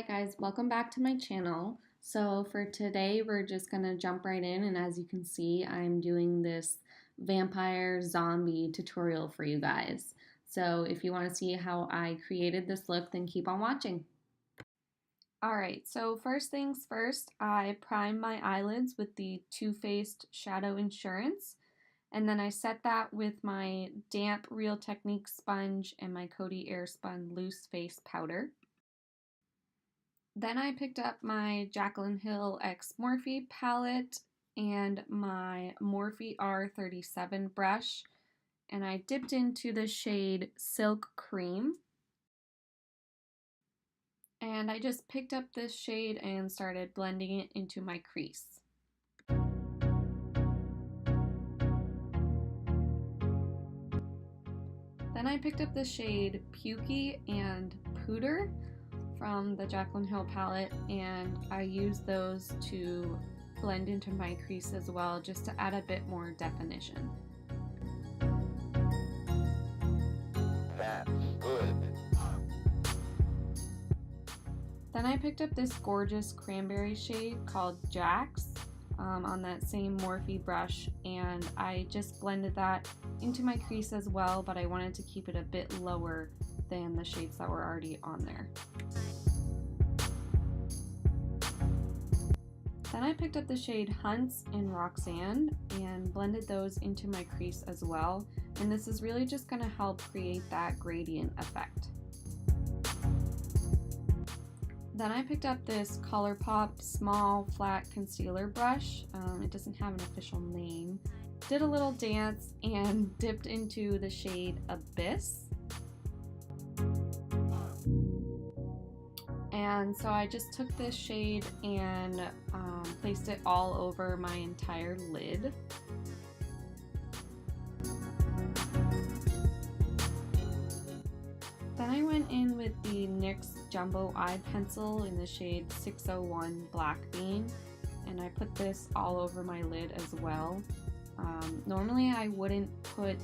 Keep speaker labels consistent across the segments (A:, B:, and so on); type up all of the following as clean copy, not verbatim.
A: Alright guys, welcome back to my channel. So for today we're just gonna jump right in, and as you can see I'm doing this vampire zombie tutorial for you guys. So if you want to see how I created this look, then keep on watching. Alright, so first things first, I prime my eyelids with the Too Faced Shadow Insurance, and then I set that with my damp Real Technique sponge and my Coty Airspun Loose Face Powder. Then I picked up my Jaclyn Hill X Morphe palette and my Morphe R37 brush, and I dipped into the shade Silk Cream. And I just picked up this shade and started blending it into my crease. Then I picked up the shade Pukey and Pooter from the Jaclyn Hill palette, and I used those to blend into my crease as well, just to add a bit more definition.
B: That's good.
A: Then I picked up this gorgeous cranberry shade called Jax on that same Morphe brush, and I just blended that into my crease as well, but I wanted to keep it a bit lower than the shades that were already on there. Then I picked up the shade Hunts and Roxanne and blended those into my crease as well, and this is really just going to help create that gradient effect. Then I picked up this ColourPop small flat concealer brush. It doesn't have an official name. Did a little dance and dipped into the shade Abyss. And so I just took this shade and placed it all over my entire lid. Then I went in with the NYX Jumbo Eye Pencil in the shade 601 Black Bean, and I put this all over my lid as well. Normally I wouldn't put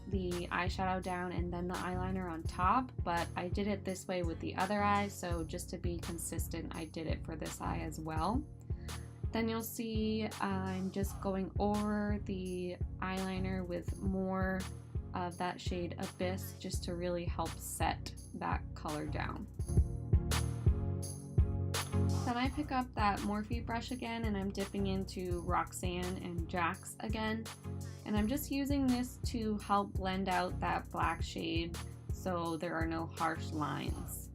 A: the eyeshadow down and then the eyeliner on top, but I did it this way with the other eye, so just to be consistent I did it for this eye as well. Then you'll see I'm just going over the eyeliner with more of that shade Abyss just to really help set that color down. Then I pick up that Morphe brush again and I'm dipping into Roxanne and Jax again, and I'm just using this to help blend out that black shade so there are no harsh lines.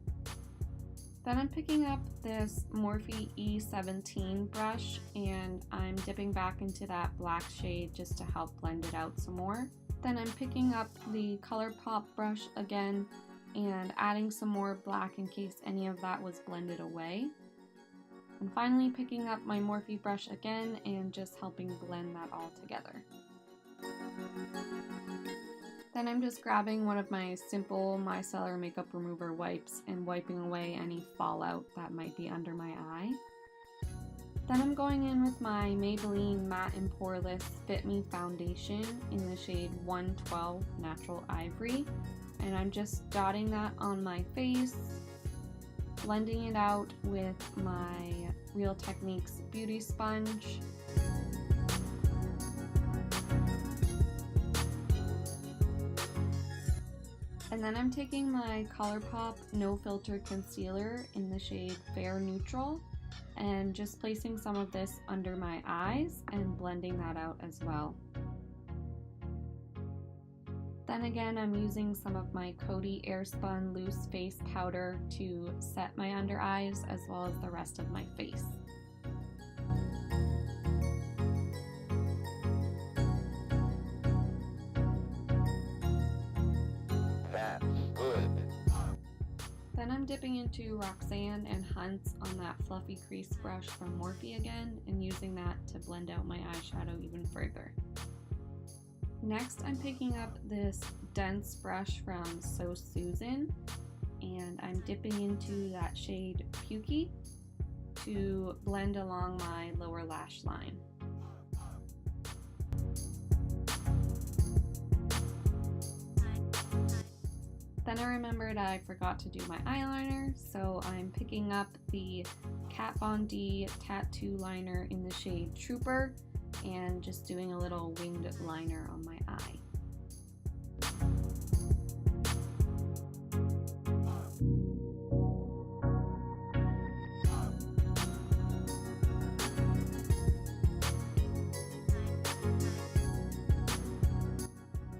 A: Then I'm picking up this Morphe E17 brush and I'm dipping back into that black shade just to help blend it out some more. Then I'm picking up the ColourPop brush again and adding some more black in case any of that was blended away. And finally picking up my Morphe brush again and just helping blend that all together. Then I'm just grabbing one of my simple micellar makeup remover wipes and wiping away any fallout that might be under my eye. Then I'm going in with my Maybelline Matte and Poreless Fit Me Foundation in the shade 112 Natural Ivory, and I'm just dotting that on my face, blending it out with my Real Techniques Beauty Sponge. And then I'm taking my ColourPop No Filter Concealer in the shade Fair Neutral and just placing some of this under my eyes and blending that out as well. Then again, I'm using some of my Coty Airspun Loose Face Powder to set my under eyes as well as the rest of my face.
B: That's good.
A: Then I'm dipping into Roxanne and Hunts on that fluffy crease brush from Morphe again and using that to blend out my eyeshadow even further. Next I'm picking up this dense brush from So Susan and I'm dipping into that shade Pukey to blend along my lower lash line. Then I remembered I forgot to do my eyeliner, so I'm picking up the Kat Von D tattoo liner in the shade Trooper and just doing a little winged liner on my eye.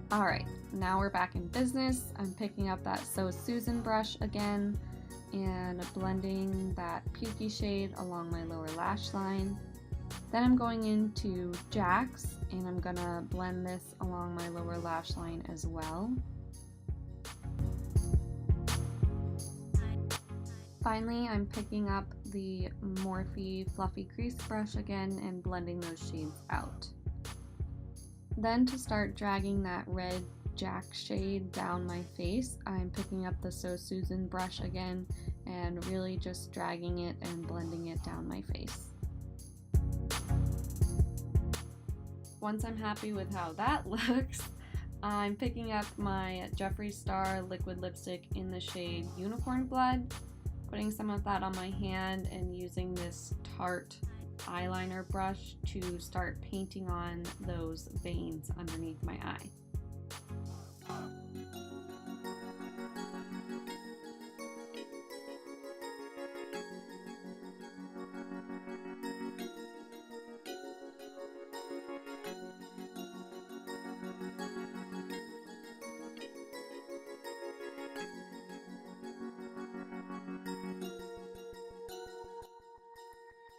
A: Alright, now we're back in business. I'm picking up that So Susan brush again and blending that pukey shade along my lower lash line. Then I'm going into Jack's and I'm gonna blend this along my lower lash line as well. Finally, I'm picking up the Morphe Fluffy Crease brush again and blending those shades out. Then to start dragging that red Jack shade down my face, I'm picking up the So Susan brush again and really just dragging it and blending it down my face. Once I'm happy with how that looks, I'm picking up my Jeffree Star liquid lipstick in the shade Unicorn Blood, putting some of that on my hand and using this Tarte eyeliner brush to start painting on those veins underneath my eye.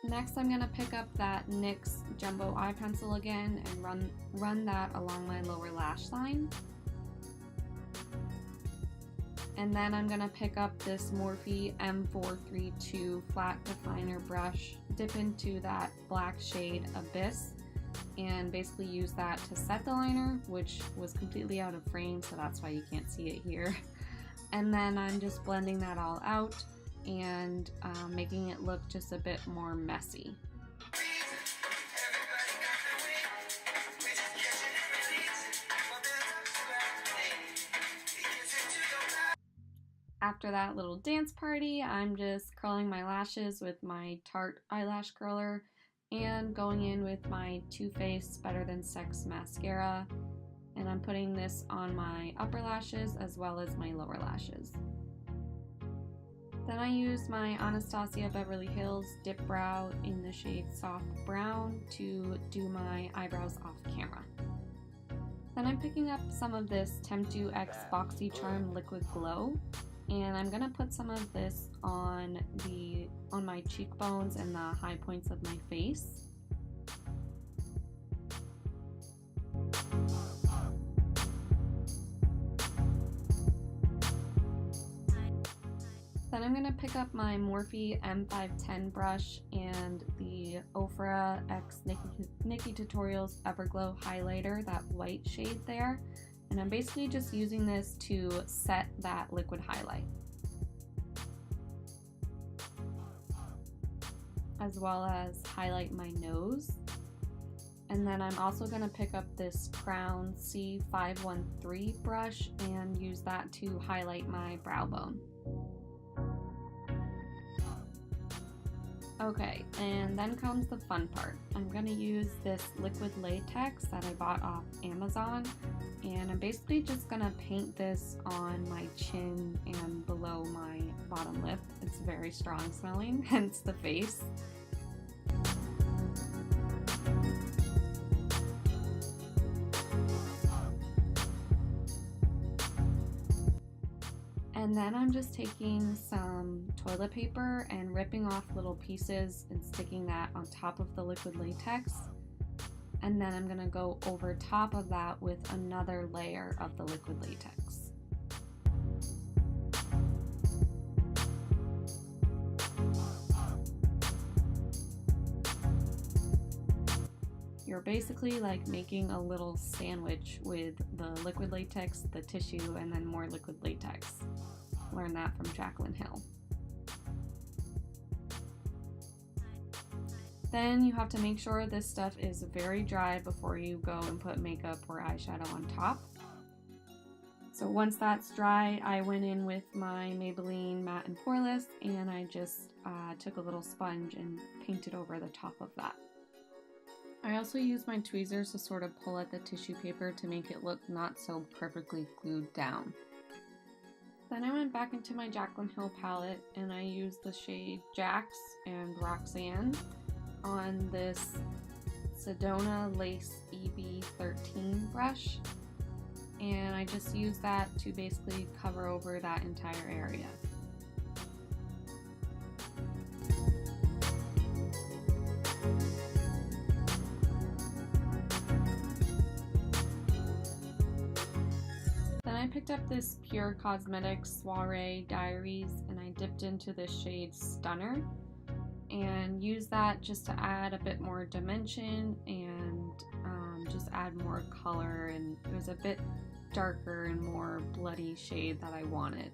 A: Next, I'm going to pick up that NYX Jumbo Eye Pencil again and run that along my lower lash line. And then I'm going to pick up this Morphe M432 flat definer brush, dip into that black shade Abyss, and basically use that to set the liner, which was completely out of frame, so that's why you can't see it here. And then I'm just blending that all out and making it look just a bit more messy. After that little dance party, I'm just curling my lashes with my Tarte eyelash curler and going in with my Too Faced Better Than Sex mascara, and I'm putting this on my upper lashes as well as my lower lashes. Then I use my Anastasia Beverly Hills Dip Brow in the shade Soft Brown to do my eyebrows off camera. Then I'm picking up some of this Temptu X BoxyCharm Liquid Glow, and I'm gonna put some of this on my cheekbones and the high points of my face. Then I'm going to pick up my Morphe M510 brush and the Ofra X Nikki Tutorials Everglow highlighter, that white shade there. And I'm basically just using this to set that liquid highlight, as well as highlight my nose. And then I'm also going to pick up this Crown C513 brush and use that to highlight my brow bone. Okay, and then comes the fun part. I'm going to use this liquid latex that I bought off Amazon, and I'm basically just going to paint this on my chin and below my bottom lip. It's very strong smelling, hence the face. And then I'm just taking some toilet paper and ripping off little pieces and sticking that on top of the liquid latex. And then I'm going to go over top of that with another layer of the liquid latex. You're basically like making a little sandwich with the liquid latex, the tissue, and then more liquid latex. Learned that from Jaclyn Hill. Then you have to make sure this stuff is very dry before you go and put makeup or eyeshadow on top. So once that's dry, I went in with my Maybelline Matte and Poreless, and I just took a little sponge and painted over the top of that. I also used my tweezers to sort of pull at the tissue paper to make it look not so perfectly glued down. Then I went back into my Jaclyn Hill palette and I used the shade Jax and Roxanne on this Sedona Lace EB13 brush, and I just used that to basically cover over that entire area. Then I picked up this Pure Cosmetics Soiree Diaries and I dipped into the shade Stunner and used that just to add a bit more dimension and just add more color, and it was a bit darker and more bloody shade that I wanted.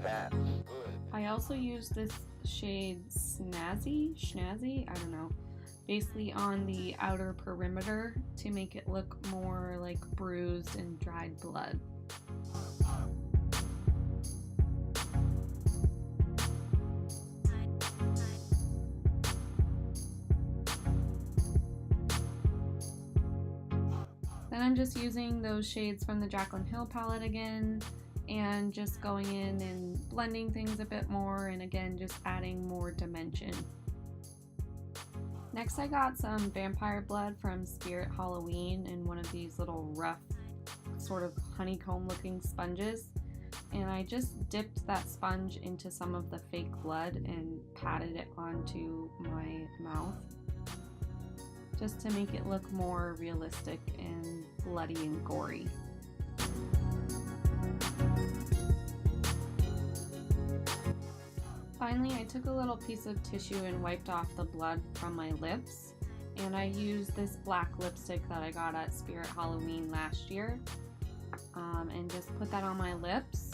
B: That's good.
A: I also used this shade Snazzy, I don't know, basically on the outer perimeter to make it look more like bruised and dried blood. Then I'm just using those shades from the Jaclyn Hill palette again and just going in and blending things a bit more, and again just adding more dimension. Next I got some vampire blood from Spirit Halloween in one of these little rough sort of honeycomb looking sponges, and I just dipped that sponge into some of the fake blood and patted it onto my mouth just to make it look more realistic and bloody and gory. Finally, I took a little piece of tissue and wiped off the blood from my lips, and I used this black lipstick that I got at Spirit Halloween last year, and just put that on my lips.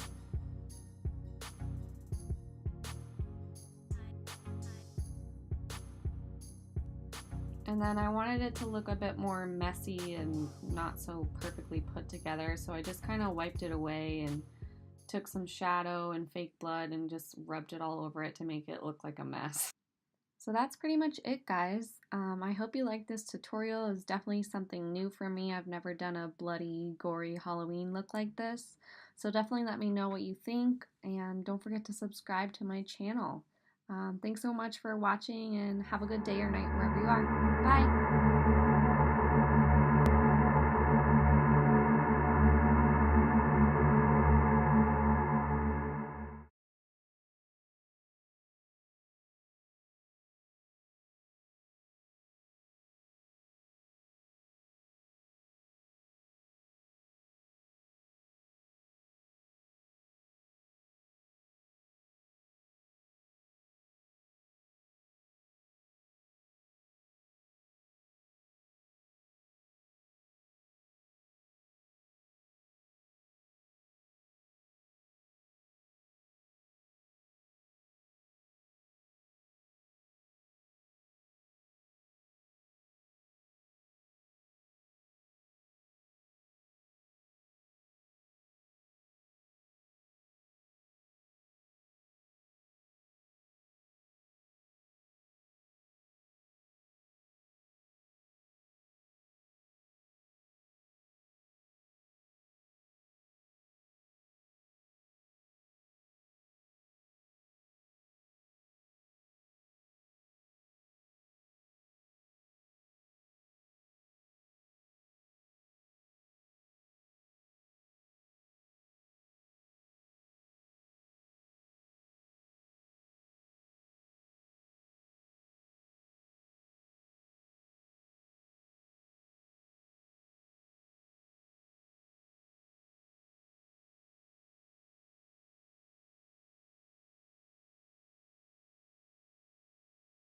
A: And then I wanted it to look a bit more messy and not so perfectly put together, so I just kind of wiped it away and took some shadow and fake blood and just rubbed it all over it to make it look like a mess. So that's pretty much it, guys. I hope you liked this tutorial. It's definitely something new for me. I've never done a bloody, gory Halloween look like this. So definitely let me know what you think, and don't forget to subscribe to my channel. Thanks so much for watching, and have a good day or night wherever you are. Bye!